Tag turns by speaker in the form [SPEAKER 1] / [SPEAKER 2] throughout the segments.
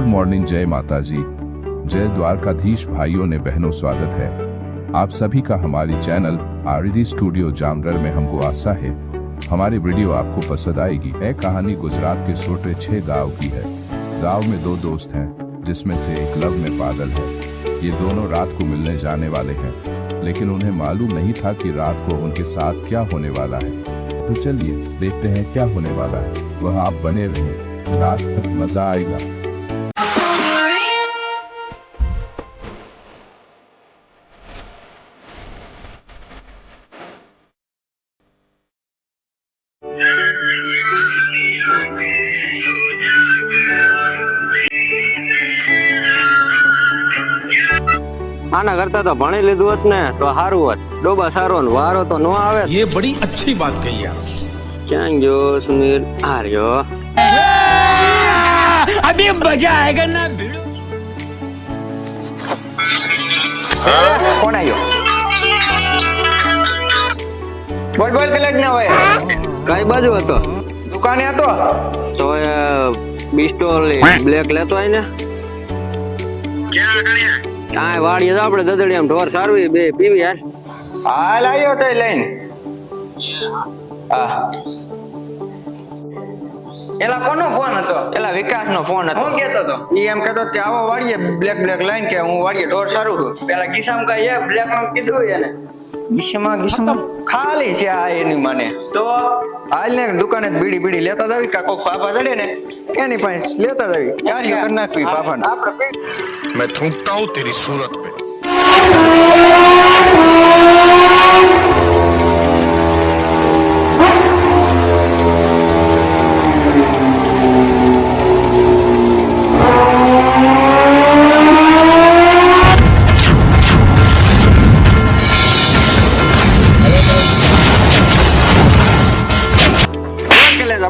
[SPEAKER 1] Morning, जय माता जी, जय द्वारकाधीश भाइयों ने बहनों, स्वागत है आप सभी का हमारी चैनल आरडी स्टूडियो जामनगर में। हमको आशा है हमारी वीडियो आपको पसंद आएगी। यह कहानी गुजरात के छोटे 6 गांव की है। गांव में 2 दोस्त हैं जिसमें से एक लव में पागल है। ये दोनों रात को मिलने जाने वाले हैं, लेकिन उन्हें मालूम नहीं था कि रात को उनके साथ क्या होने वाला है। तो चलिए देखते हैं क्या होने वाला है। वह आप बने रहें, रात तक मजा आएगा।
[SPEAKER 2] આના કરતા તો ભણી લીધું હોત ને તો સારું હોત। ડોબા સારો ને વારો તો નો આવે।
[SPEAKER 3] ये बड़ी अच्छी बात कही आप।
[SPEAKER 2] ક્યાં ગયો સુનિલ? આ રહ્યો।
[SPEAKER 3] अभी मजा आएगा ना भिड़ो।
[SPEAKER 2] કોણ આવ્યો?
[SPEAKER 4] બોલ બોલ કલેક્ટ ના હોય।
[SPEAKER 2] કઈ બાજુ હતો?
[SPEAKER 4] દુકાને હતો।
[SPEAKER 2] તો એ બિસ્ટોલ બ્લેક લેતો આય ને। હા વાડીએ તો આપણે દદડિયામ ઢોર સારવી બે પીવી યાર।
[SPEAKER 4] હાલ આવ્યો તો લઈને। હા એલા કોનો ફોન હતો?
[SPEAKER 2] એલા વિકાસનો ફોન હતો।
[SPEAKER 4] હું કેતો તો?
[SPEAKER 2] ઈ એમ કહેતો કે આવો વાડીએ બ્લેક લાઈન કે હું વાડીએ ઢોર સારું છું।
[SPEAKER 4] પેલા ગીસામ કઈ એ બ્લેક નું કીધું એને।
[SPEAKER 2] ગીસમાં ખાલી છે આ એની મને।
[SPEAKER 4] તો
[SPEAKER 2] હાલ ને દુકાને બીડી લેતા જાવી કા કોક પાપા ચડે ને એની પાસે લેતા જાવી। યાર કર નાખવી પાપાને।
[SPEAKER 4] આપણે
[SPEAKER 5] मैं थूकता हूँ तेरी सूरत पे।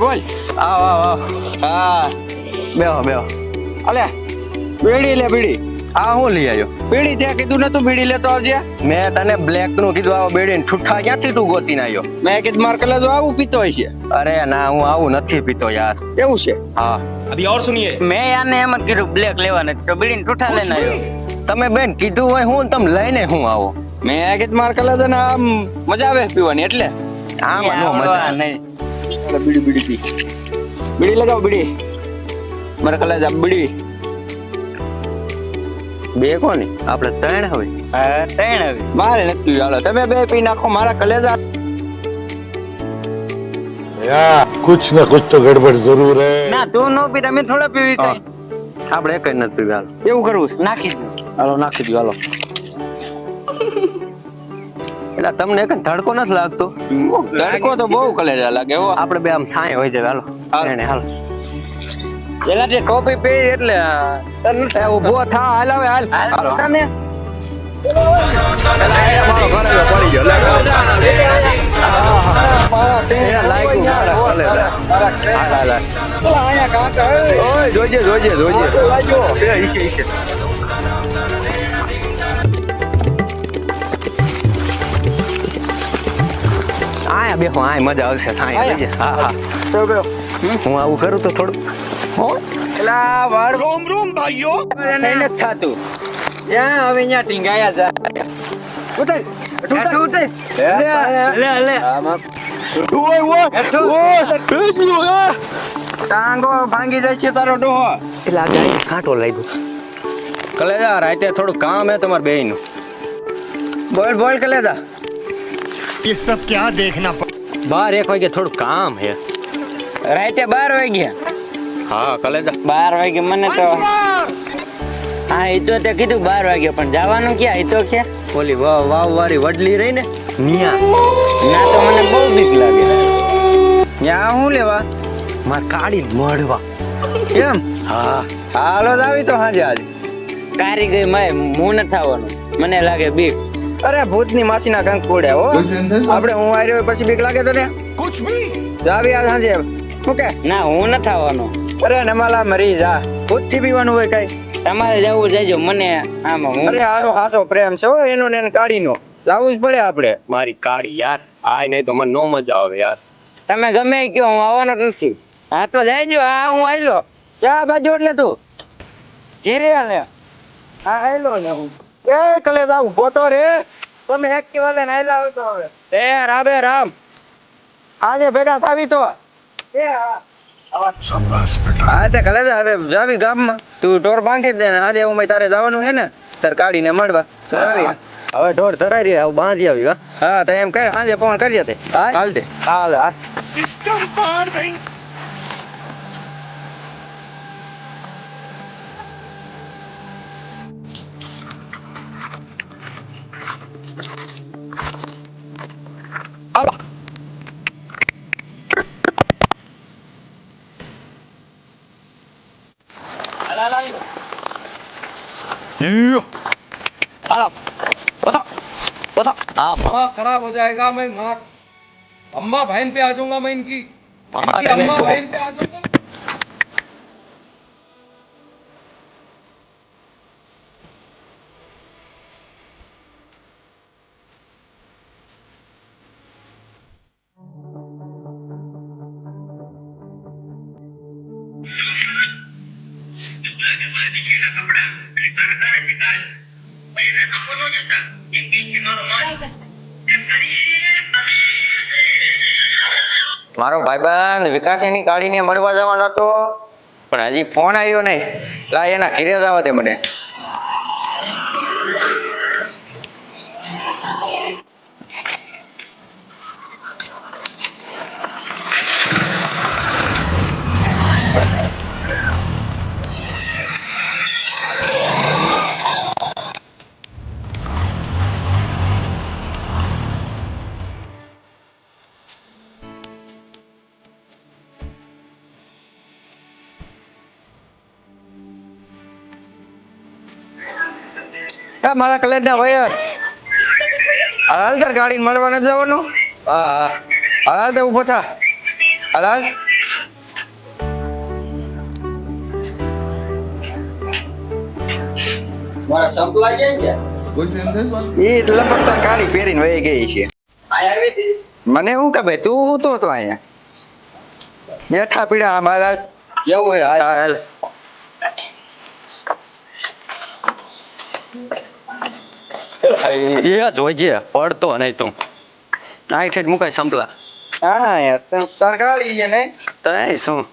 [SPEAKER 2] બોલ આવ આવ આવ। હા બેહો બેહો। અલે બીડી લે બીડી। આ હું લઈ આવ્યો? બીડી ત્યાં કીધું ને તું બીડી લેતો આવજે। મેં તને બ્લેક નું કીધું આવો બીડી ને ઠુઠ્ઠા ક્યાંથી તું ગોતીને આવ્યો? મેં કીધું માર કલે જો આવું પીતો હોય છે। અરે ના હું આવું નથી પીતો યાર। એવું છે? હા
[SPEAKER 3] अभी और सुनिए।
[SPEAKER 4] મેં યારને એમ જ કીધું બ્લેક લેવાને તો બીડીને ઠૂઠા લઈને આવ્યો।
[SPEAKER 2] તમે બેન કીધું હોય હું તમે લઈને હું આવો। મેં કીધું માર કલે ને આમ મજા આવે પીવાની એટલે આમાં નો મજા
[SPEAKER 4] નહીં।
[SPEAKER 2] બીડી બીડી પી બીડી લગાવ બીડી મારે કલે જા બીડી બે કોની આપણે 3 હવે
[SPEAKER 4] હા ત્રણ આવી।
[SPEAKER 2] મારે નથી હાલો તમે બે પી નાખો મારા કલેજા।
[SPEAKER 5] यार कुछ ना कुछ तो गड़बड़ जरूर है।
[SPEAKER 4] ના તું નો પી તમે થોડા પીવી કઈ।
[SPEAKER 2] આપણે એક જ નથી પીવી હાલો એવું કરવું
[SPEAKER 4] નાખી દે।
[SPEAKER 2] હાલો નાખી દો હાલો। એટલે તમને એક ધડકો નથી લાગતો? ધડકો તો બહુ કલેજા લાગે હો। આપણે બે આમ સાય હોય છે હાલો એને હાલ
[SPEAKER 4] પેલા જે ટોપી પહેરી એટલે
[SPEAKER 2] એ ઊભો થા હાલ હવે હાલ હાલો
[SPEAKER 4] તમે
[SPEAKER 2] મારો ઘરે પડી ગયો લે જોજે જોજે જોજે ઈશે ઈશે આયા બેહો આય મજા આવશે સાંઈ લઈ જા। હા હા તો બેહો હું આવું કરું તો થોડું
[SPEAKER 4] પેલા વાળ
[SPEAKER 3] रोम रोम भाइयों।
[SPEAKER 4] એને થાતું ત્યાં હવે અહીંયા ટીંગાયા જા ઉતર ઉતર લે લે
[SPEAKER 2] ટાંગો ભાંગી જાય છે તારો ડોહો। એટલે આ ગાય કાંટો લાગ્યો। કલેજા રાતે થોડું કામ હે તમાર બેયનું। બોલ બોલ કલેજા।
[SPEAKER 5] ये सब क्या देखना
[SPEAKER 2] બાર 1 વાગે થોડું કામ હે।
[SPEAKER 4] રાતે 12 વાગ્યા।
[SPEAKER 2] હા કલેજા
[SPEAKER 4] 12 વાગે મને તો હા એ તો તે કીધું 12 વાગે પણ જવાનું ક્યાં? એ તો કે
[SPEAKER 2] ઓલી વાવ વાળી વડલી રહી ને મિયા
[SPEAKER 4] ના તો મને બહુ બીક લાગે।
[SPEAKER 2] ત્યાં હું લેવા માર કાળી મળવા
[SPEAKER 4] કેમ?
[SPEAKER 2] હા હાલો જ આવી તો હાજે હાજે।
[SPEAKER 4] કારી ગઈ માય હું ન થવાનું મને લાગે બીક।
[SPEAKER 2] અરે ભૂતની માસીના કંક કોડે હો આપણે હું આવ્યો પછી બીક લાગે તો ને
[SPEAKER 3] कुछ भी।
[SPEAKER 2] જાવી આજ હાજે ઓકે
[SPEAKER 4] ના હું ન થવાનો।
[SPEAKER 2] અરે નમાલા મરી જા ભૂત થી પીવાનું હોય કઈ
[SPEAKER 4] તમારે જવું જજો મને આમાં હું
[SPEAKER 2] અરે આનો ખાસો પ્રેમ છે હો એનો ને કાઢીનો જાવું જ પડે આપણે। મારી કાળી યાર આય નહીં તો મને નો મજા આવે યાર।
[SPEAKER 4] તમે ગમે કયો હું આવવાનો જ નથી। હા તો જઈજો। હા હું આવ્યો ક્યાં બાજુ એટલે તું ઘેરે લે હા આયલો ને હું એ કલે જાવ ગોતો રે તમે એક્ટિવા લઈને આયલા હોય તો હવે એ રામે રામ આજે ભેગા થાવી તો એ હા તે કલે હવે જાવી ગામમાં તું ઢોર બાંધી દે ને આજે હું તારે જવાનું છે ને તાર કાઢીને મળવા હવે ઢોર ધરાઈ રહ્યા હું બાંધી આવી હા તો એમ કહે આજે ફોન કરજે તે હાલ તે હાલ હા હાલો हालो बताओ बताओ हाँ
[SPEAKER 6] अम्मा खराब हो जाएगा मैं माँ अम्मा बहन पे आ जाऊंगा मैं इनकी अम्मा बहन पे आ जाऊंगा
[SPEAKER 2] મારો ભાઈબંધ વિકાસ એની કાઢીને મળવા જવાનો હતો પણ હજી ફોન આવ્યો નહીં લાય એના ઘરે જવા દે મને મારા કલેજ ના વાયર હાલ તાર ગાડીને મળવા નથી જવાનું હા હાલ તે ઉભો થા હાલ
[SPEAKER 4] મારા સંપલા કેમ છે
[SPEAKER 2] એ લપત તાર ગાડી પહેરીને વહી ગઈ છે મને શું કે ભાઈ તું તો અહીંયા બેઠા પીડા મારા કેવું હે હાલ
[SPEAKER 4] એ જોઈજે પડતો નહીં તું આ ઠેઠ મુકાય સંપલા
[SPEAKER 2] હા યાર તાર ગાડી છે ને
[SPEAKER 4] તો એ શું